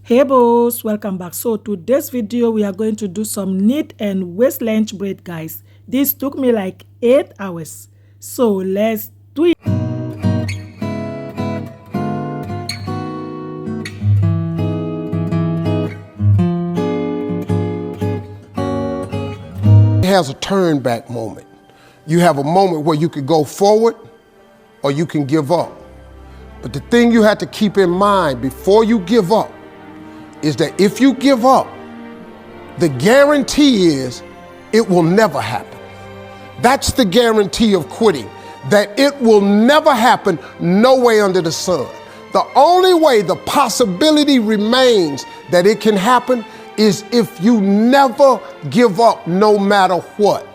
Hey boss, welcome back. So today's video we are going to do some knit and waist length braid, guys. This took me like 8 hours. So let's do it. It has a turn back moment. You have a moment where you could go forward or you can give up. But the thing you have to keep in mind before you give up is that if you give up, the guarantee is it will never happen. That's the guarantee of quitting, that it will never happen, no way under the sun. The only way the possibility remains that it can happen is if you never give up no matter what.